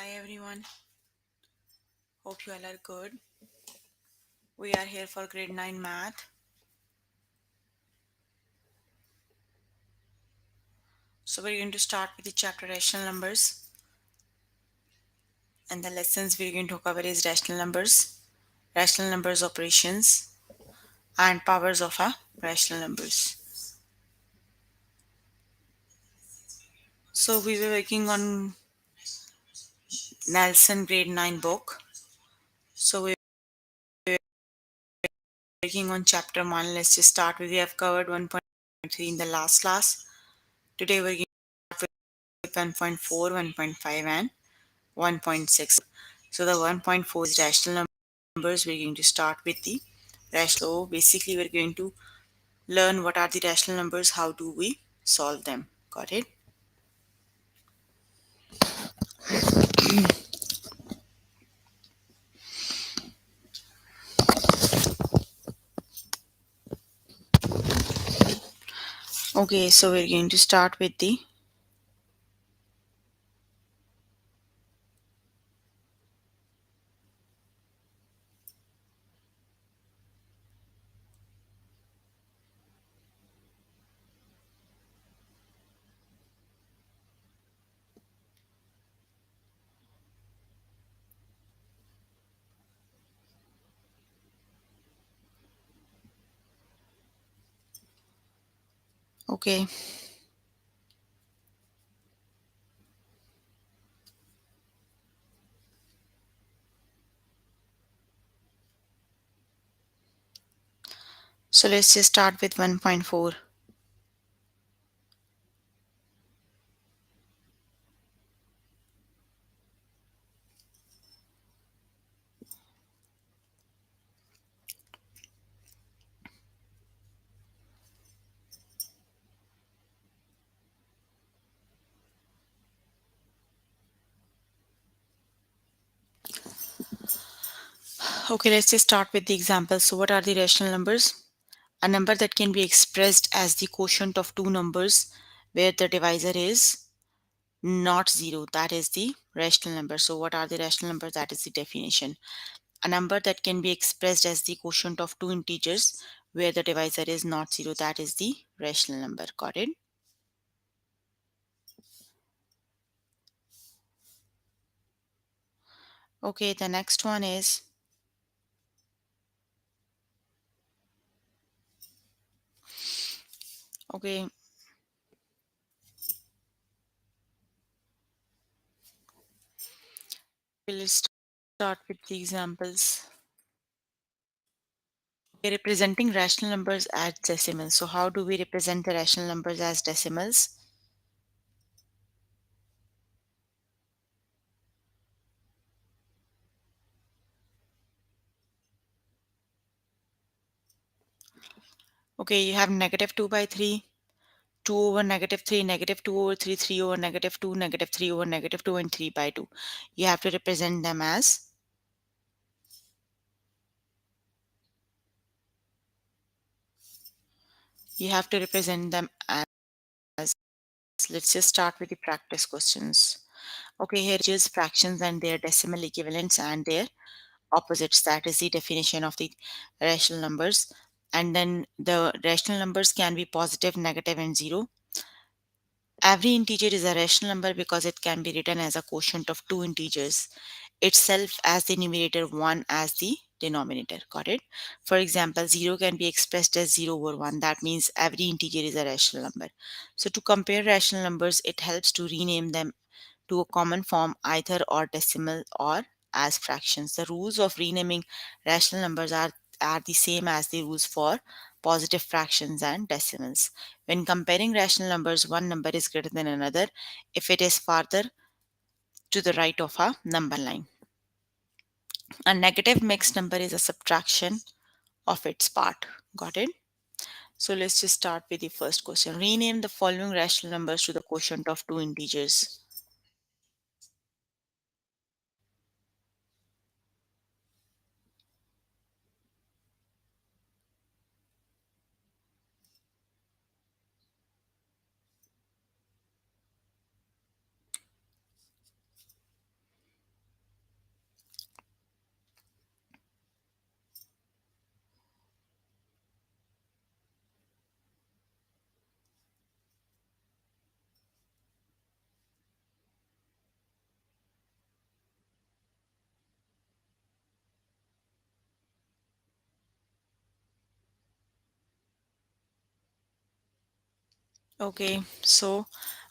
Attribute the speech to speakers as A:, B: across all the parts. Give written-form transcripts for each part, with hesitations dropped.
A: Hi everyone, hope you all are good. We are here for grade 9 math. So we're going to start with the chapter rational numbers, and the lessons we're going to cover is rational numbers operations, and powers of a rational numbers. So we were working on Nelson grade 9 book. So we're working on chapter 1. Let's just start with we have covered 1.3 in the last class. Today we're going to start with 1.4, 1.5 and 1.6. So the 1.4 is rational numbers. We're going to start with the rational. So basically we're going to learn what are the rational numbers, how do we solve them. Got it? Okay, so we're going to start with the okay. So let's just start with 1.4. Okay, let's just start with the example. So what are the rational numbers? A number that can be expressed as the quotient of two numbers where the divisor is not zero. That is the rational number. So what are the rational numbers? That is the definition. A number that can be expressed as the quotient of two integers where the divisor is not zero. That is the rational number. Got it? Okay, the next one is, okay, we'll start with the examples. We're representing rational numbers as decimals. So how do we represent the rational numbers as decimals? Okay, you have negative 2 by 3, 2 over negative 3, negative 2 over 3, 3 over negative 2, negative 3 over negative 2, and 3 by 2. You have to represent them as, you have to represent them as, let's just start with the practice questions. Okay, here is fractions and their decimal equivalents and their opposites. That is the definition of the rational numbers. And then the rational numbers can be positive, negative, and zero. Every integer is a rational number because it can be written as a quotient of two integers, itself as the numerator, 1 as the denominator. Got it? For example, 0 can be expressed as 0 over 1. That means every integer is a rational number. So to compare rational numbers, it helps to rename them to a common form, either or decimal or as fractions. The rules of renaming rational numbers are the same as the rules for positive fractions and decimals. When comparing rational numbers, one number is greater than another if it is farther to the right of a number line. A negative mixed number is a subtraction of its part. Got it? So let's just start with the first question. Rename the following rational numbers to the quotient of two integers. Okay, so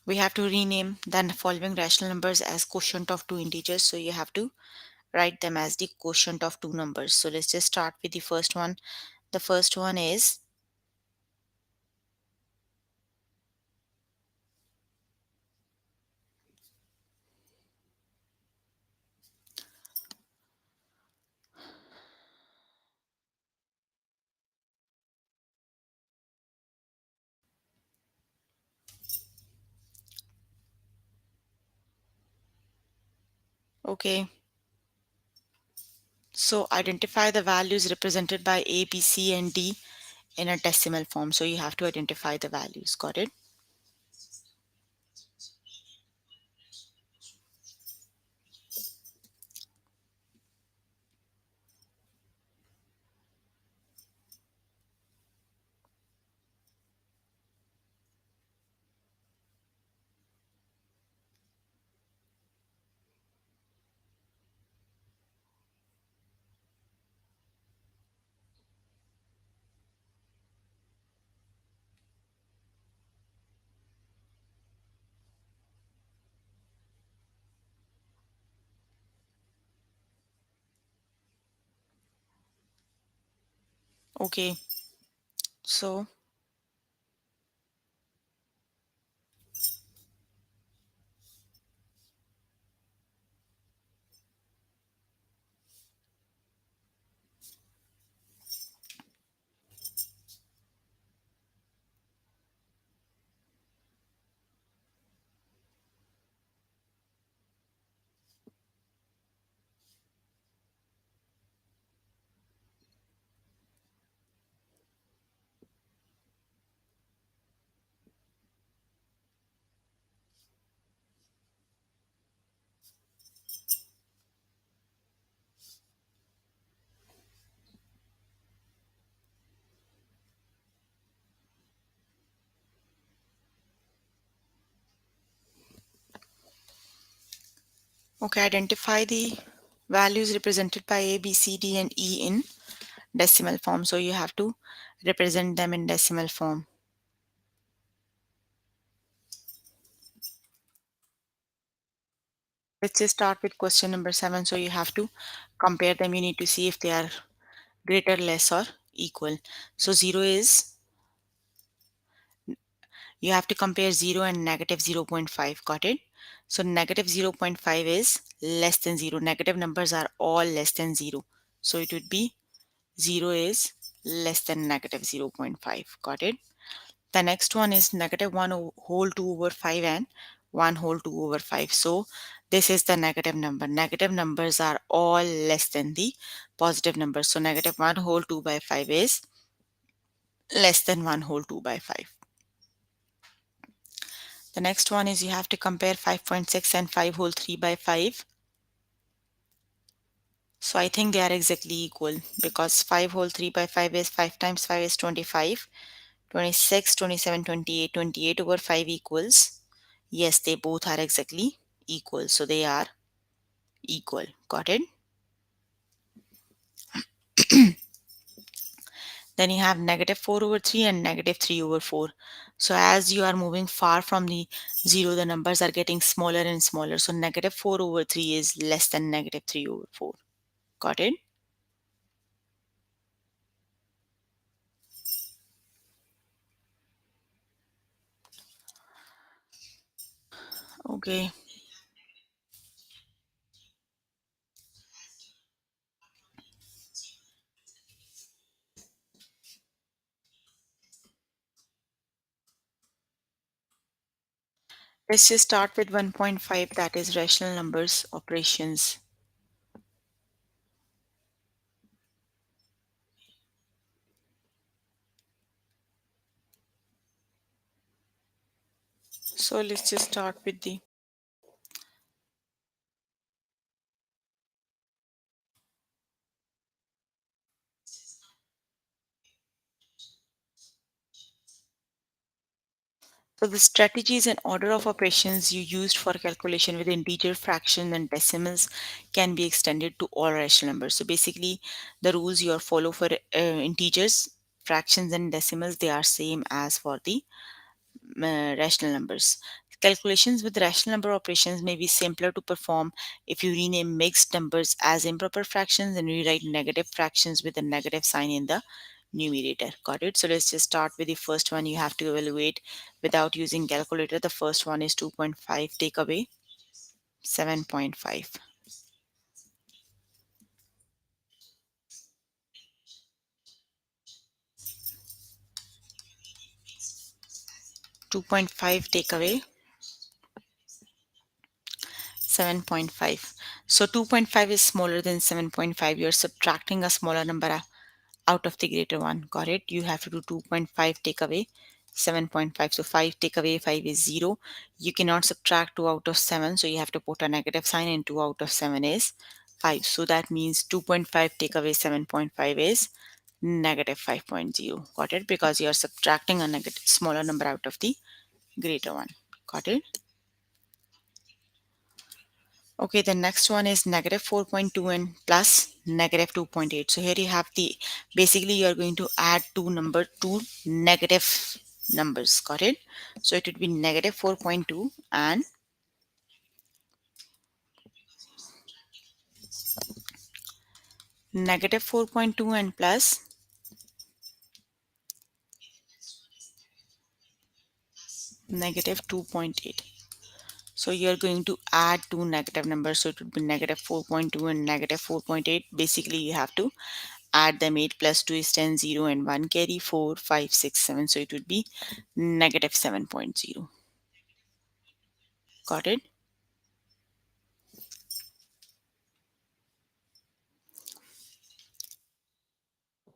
A: we have to rename the following rational numbers as quotient of two integers. So you have to write them as the quotient of two numbers. So let's just start with the first one. The first one is, okay, so identify the values represented by A, B, C, and D in a decimal form. So you have to identify the values. Got it? Okay, so okay, identify the values represented by A, B, C, D, and E in decimal form. So you have to represent them in decimal form. Let's just start with question number 7. So you have to compare them. You need to see if they are greater, less, or equal. So 0 is, you have to compare 0 and negative 0.5. Got it? So negative 0.5 is less than 0. Negative numbers are all less than 0. So it would be 0 is less than negative 0.5. Got it? The next one is negative 1 whole 2 over 5 and 1 whole 2 over 5. So this is the negative number. Negative numbers are all less than the positive numbers. So negative 1 whole 2 by 5 is less than 1 whole 2 by 5. The next one is you have to compare 5.6 and 5 whole 3 by 5. So I think they are exactly equal because 5 whole 3 by 5 is 5 times 5 is 25. 26, 27, 28, 28 over 5 equals. Yes, they both are exactly equal. So they are equal. Got it? Then you have negative 4 over 3 and negative 3 over 4. So as you are moving far from the 0, the numbers are getting smaller and smaller. So negative 4 over 3 is less than negative 3 over 4. Got it? Okay. Let's just start with 1.5, that is rational numbers operations. So let's just start with the, so the strategies and order of operations you used for calculation with integer, fraction, and decimals can be extended to all rational numbers. So basically, the rules you follow for integers, fractions, and decimals, they are same as for the rational numbers. Calculations with rational number operations may be simpler to perform if you rename mixed numbers as improper fractions and rewrite negative fractions with a negative sign in the numerator. Got it? So let's just start with the first one. You have to evaluate without using calculator. The first one is 2.5. Take away 7.5. 2.5 take away 7.5. So 2.5 is smaller than 7.5. You're subtracting a smaller number out of the greater one. Got it? You have to do 2.5 take away 7.5. So 5 take away 5 is 0. You cannot subtract 2 out of 7. So you have to put a negative sign, and 2 out of 7 is 5. So that means 2.5 take away 7.5 is negative 5.0. Got it? Because you are subtracting a negative smaller number out of the greater one. Got it? Okay, the next one is negative 4.2 and plus negative 2.8. So here you have the, basically you are going to add two negative numbers. Got it? So it would be negative 4.2 and negative 4.2 and plus negative 2.8. So you're going to add two negative numbers. So it would be negative 4.2 and negative 4.8. Basically, you have to add them. 8 plus 2 is 10, 0 and 1 carry 4, 5, 6, 7. So it would be negative 7.0. Got it?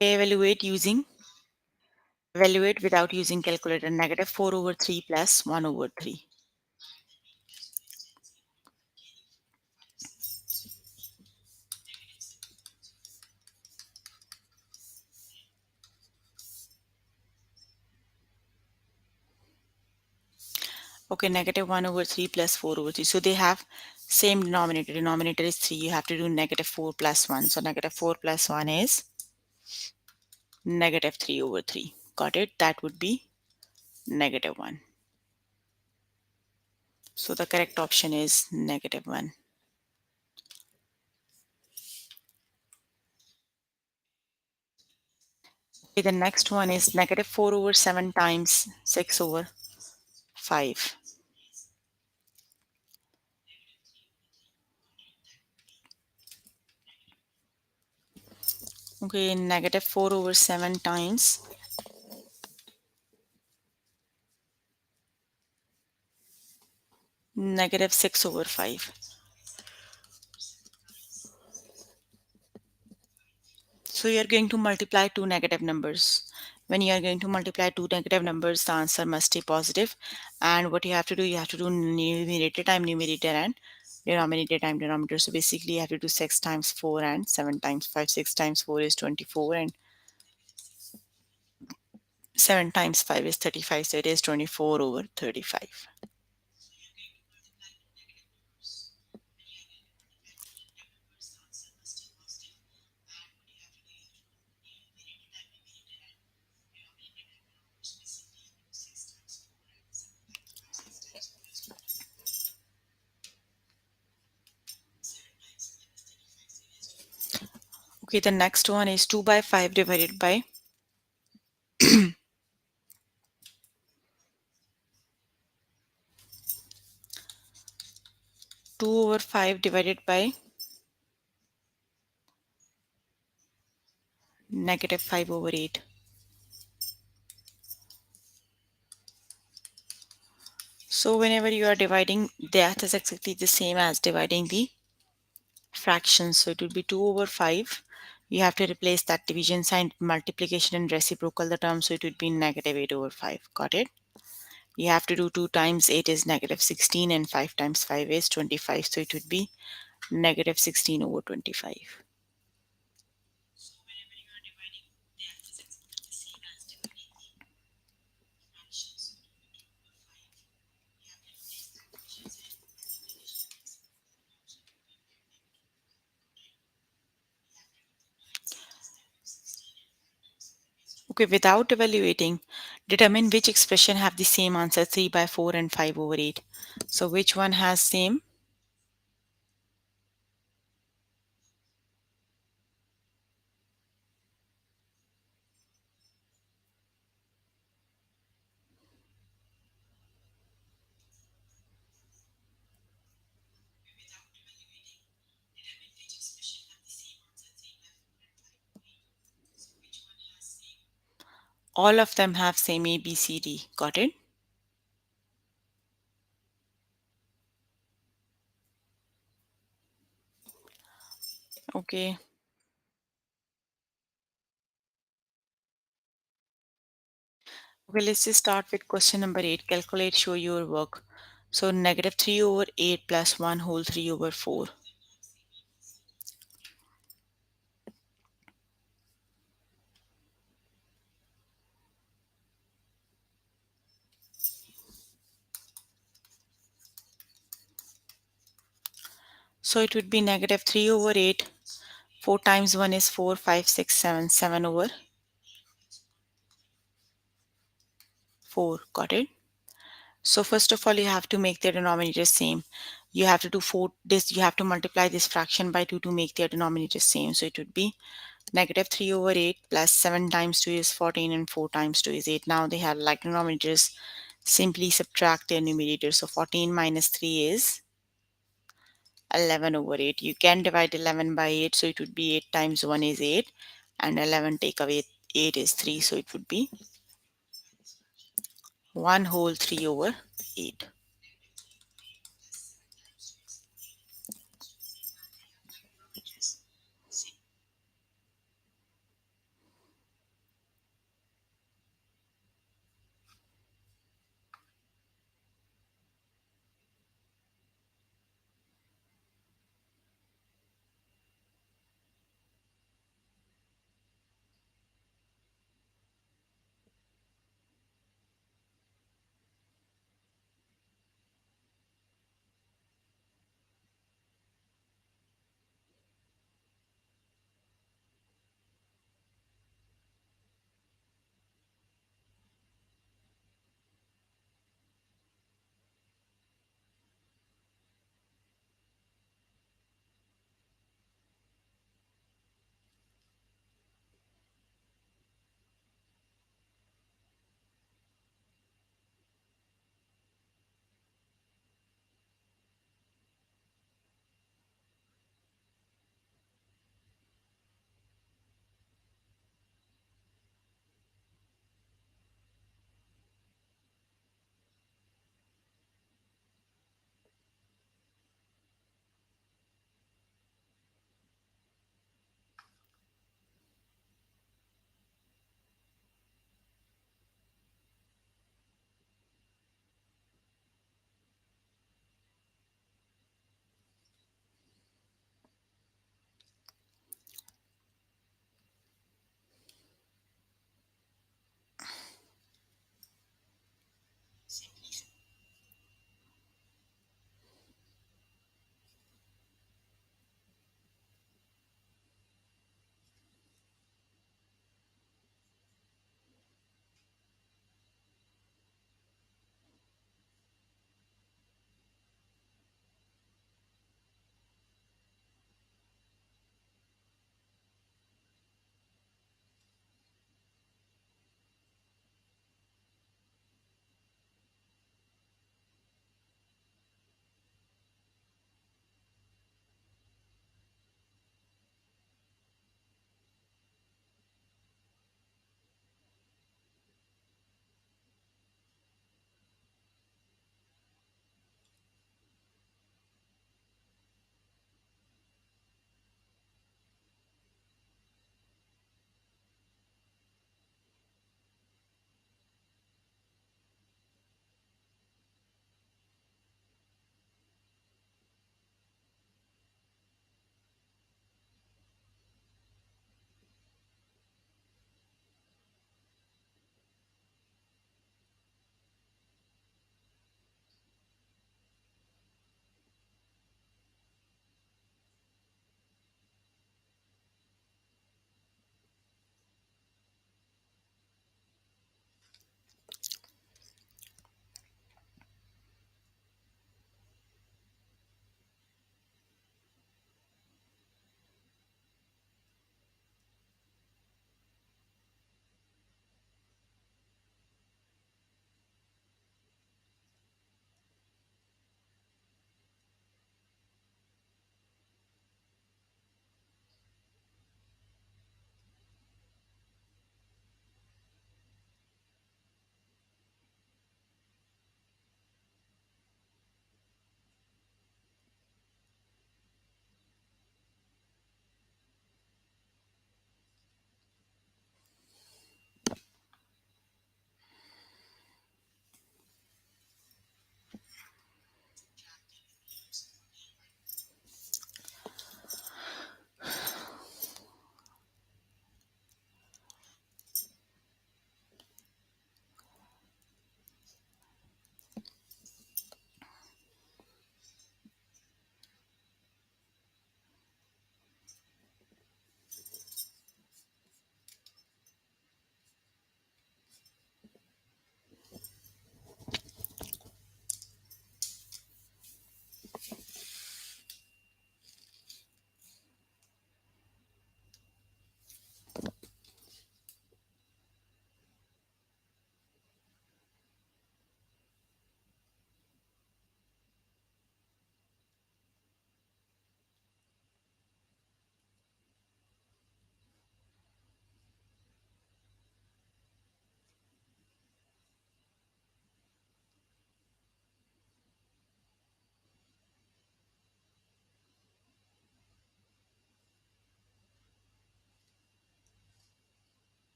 A: Evaluate without using calculator. Negative 4 over 3 plus 1 over 3. Okay, negative 1 over 3 plus 4 over 3. So they have same denominator. Denominator is 3. You have to do negative 4 plus 1. So negative 4 plus 1 is negative 3 over 3. Got it? That would be negative 1. So the correct option is negative 1. Okay, the next one is negative 4 over 7 times 6 over 5. Okay, negative 4 over 7 times negative 6 over 5. So you're going to multiply two negative numbers. When you are going to multiply two negative numbers, the answer must be positive. And what you have to do, you have to do numerator time numerator and denominator time denominator. So basically you have to do 6 times 4 and 7 times 5. 6 times 4 is 24 and 7 times 5 is 35. So it is 24 over 35. Okay, the next one is 2 by 5 divided by 2 over 5 divided by negative 5 over 8. So whenever you are dividing, that is exactly the same as dividing the fractions. So it would be 2 over 5. You have to replace that division sign, multiplication and reciprocal the term. So it would be negative 8 over 5. Got it? You have to do 2 times 8 is negative 16 and 5 times 5 is 25. So it would be negative 16 over 25. Okay, without evaluating, Determine which expression have the same answer 3 by 4 and 5 over 8. So which one has same? All of them have same A, B, C, D. Got it? Okay. Okay, let's just start with question number 8. Calculate, show your work. So negative 3 over 8 plus 1 whole 3 over 4. So it would be negative 3 over 8. 4 times 1 is 4, 5, 6, 7. 7 over 4. Got it? So first of all, you have to make their denominator same. You have to do 4 this. You have to multiply this fraction by 2 to make their denominator same. So it would be negative 3 over 8 plus 7 times 2 is 14 and 4 times 2 is 8. Now they have like denominators. Simply subtract their numerators. So 14 minus 3 is 11 over 8. You can divide 11 by 8. So it would be 8 times 1 is 8. And 11 take away 8 is 3. So it would be 1 whole 3 over 8.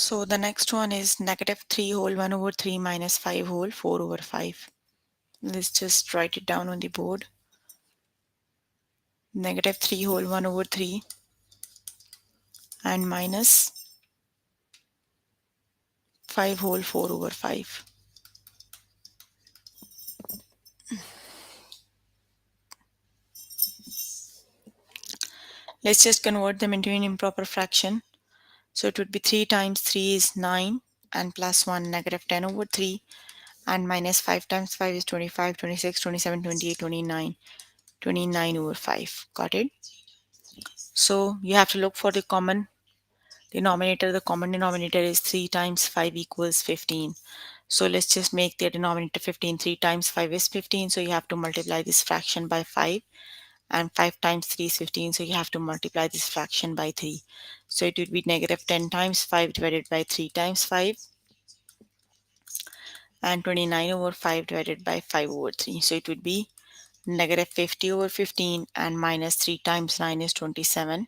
A: So the next one is negative 3 whole 1 over 3 minus 5 whole 4 over 5. Let's just write it down on the board. Negative 3 whole 1 over 3 and minus 5 whole 4 over 5. Let's just convert them into an improper fraction. So it would be 3 times 3 is 9 and plus 1 negative 10 over 3 and minus 5 times 5 is 25, 26, 27, 28, 29, 29 over 5. Got it? So you have to look for the common denominator. The common denominator is 3 times 5 equals 15. So let's just make the denominator 15. 3 times 5 is 15. So you have to multiply this fraction by 5. And 5 times 3 is 15. So you have to multiply this fraction by 3. So it would be negative 10 times 5 divided by 3 times 5. And 29 over 5 divided by 5 over 3. So it would be negative 50 over 15 and minus 3 times 9 is 27.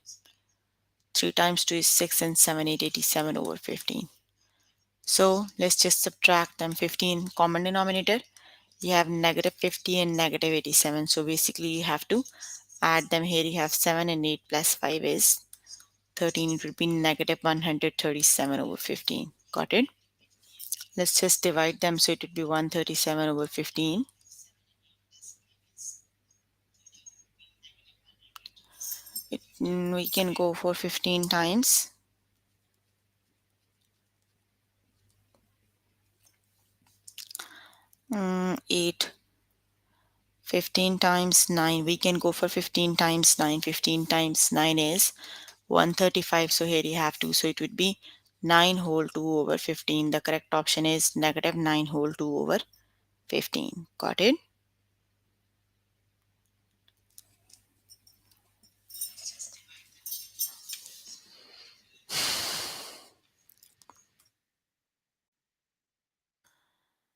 A: 3 times 2 is 6 and 7, 8, 87 over 15. So let's just subtract them. 15 common denominator. You have negative 50 and negative 87. So basically you have to add them here. You have 7 and 8 plus 5 is 13. It would be negative 137 over 15. Got it? Let's just divide them. So it would be 137 over 15. We can go for 15 times. 8. 15 times 9. We can go for 15 times 9. 15 times 9 is 135. So here you have 2. So it would be 9 whole 2 over 15. The correct option is negative 9 whole 2 over 15. Got it?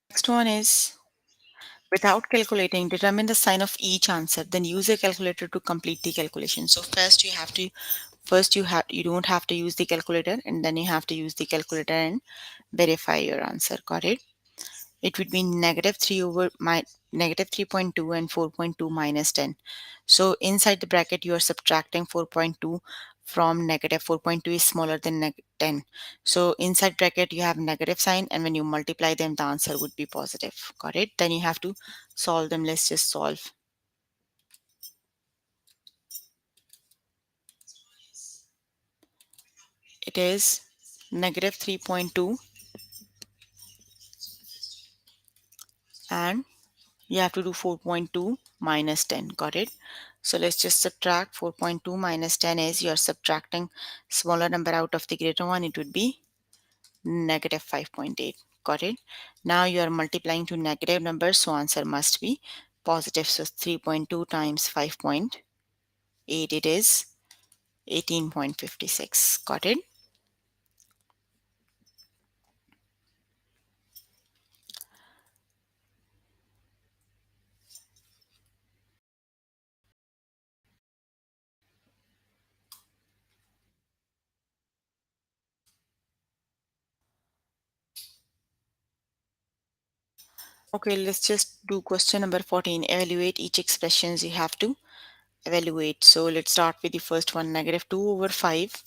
A: Next one is without calculating, determine the sign of each answer, then use a calculator to complete the calculation. So you don't have to use the calculator, and then you have to use the calculator and verify your answer. Got it? It would be negative 3 over my negative 3.2 and 4.2 minus 10. So inside the bracket, you are subtracting 4.2 from negative. 4.2 is smaller than 10. So inside bracket, you have negative sign, and when you multiply them, the answer would be positive. Got it? Then you have to solve them. Let's just solve. It is negative 3.2 and you have to do 4.2 minus 10. Got it? So let's just subtract. 4.2 minus 10 is you're subtracting smaller number out of the greater one. It would be negative 5.8. Got it? Now you are multiplying to negative numbers, so answer must be positive. So 3.2 times 5.8, it is 18.56. Got it? Okay, let's just do question number 14. Evaluate each expressions you have to evaluate. So let's start with the first one, negative 2 over 5.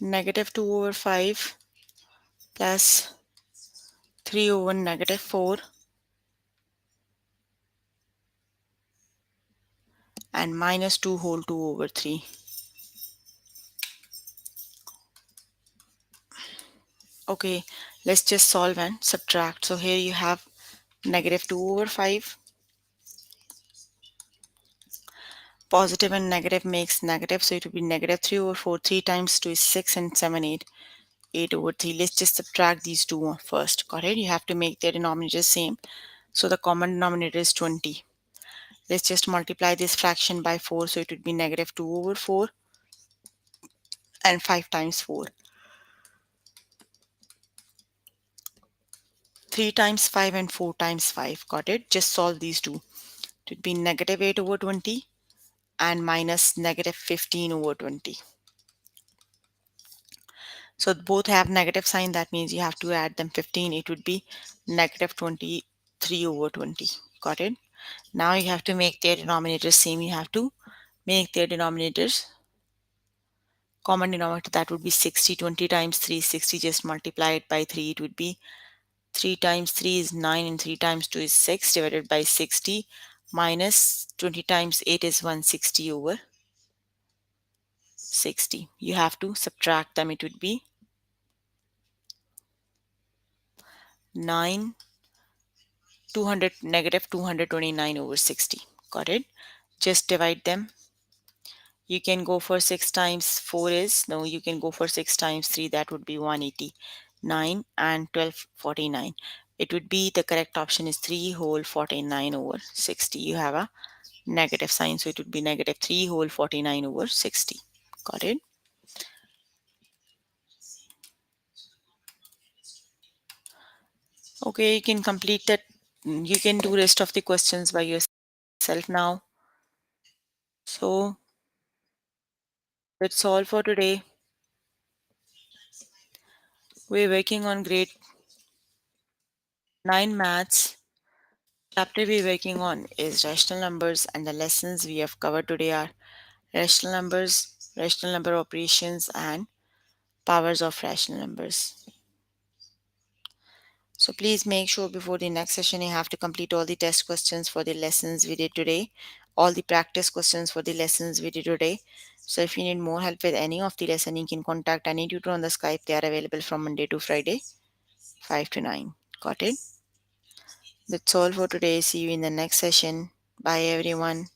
A: Negative 2 over 5 plus 3 over negative 4 and minus 2 whole 2 over 3. Okay, let's just solve and subtract. So here you have negative 2 over 5. Positive and negative makes negative, so it will be negative 3 over 4. 3 times 2 is 6 and 7, 8. 8 over 3. Let's just subtract these two first. Got it? You have to make their denominators same. So the common denominator is 20. Let's just multiply this fraction by 4. So it would be negative 2 over 4 and 5 times 4. 3 times 5 and 4 times 5. Got it? Just solve these two. It would be negative 8 over 20 and minus negative 15 over 20. So both have negative sign. That means you have to add them 15. It would be negative 23 over 20. Got it? Now you have to make their denominators same. You have to make their denominators common denominator. That would be 60. 20 times 3 is 60. Just multiply it by 3. It would be 3 times 3 is 9 and 3 times 2 is 6 divided by 60 minus 20 times 8 is 160 over 60. You have to subtract them. It would be 9 200 negative 229 over 60. Got it? Just divide them. You can go for 6 times 4 is, no, you can go for 6 times 3, that would be 189 and 1249. It would be, the correct option is 3 whole 49 over 60. You have a negative sign, so it would be negative 3 whole 49 over 60. Got it? Okay, you can complete that. You can do rest of the questions by yourself now. So that's all for today. We're working on grade 9 maths. Chapter we're working on is rational numbers, and the lessons we have covered today are rational numbers, rational number operations, and powers of rational numbers. So please make sure before the next session you have to complete all the test questions for the lessons we did today, all the practice questions for the lessons we did today. So if you need more help with any of the lesson, you can contact any tutor on the Skype. They are available from Monday to Friday, 5 to 9. Got it? That's all for today. See you in the next session. Bye everyone.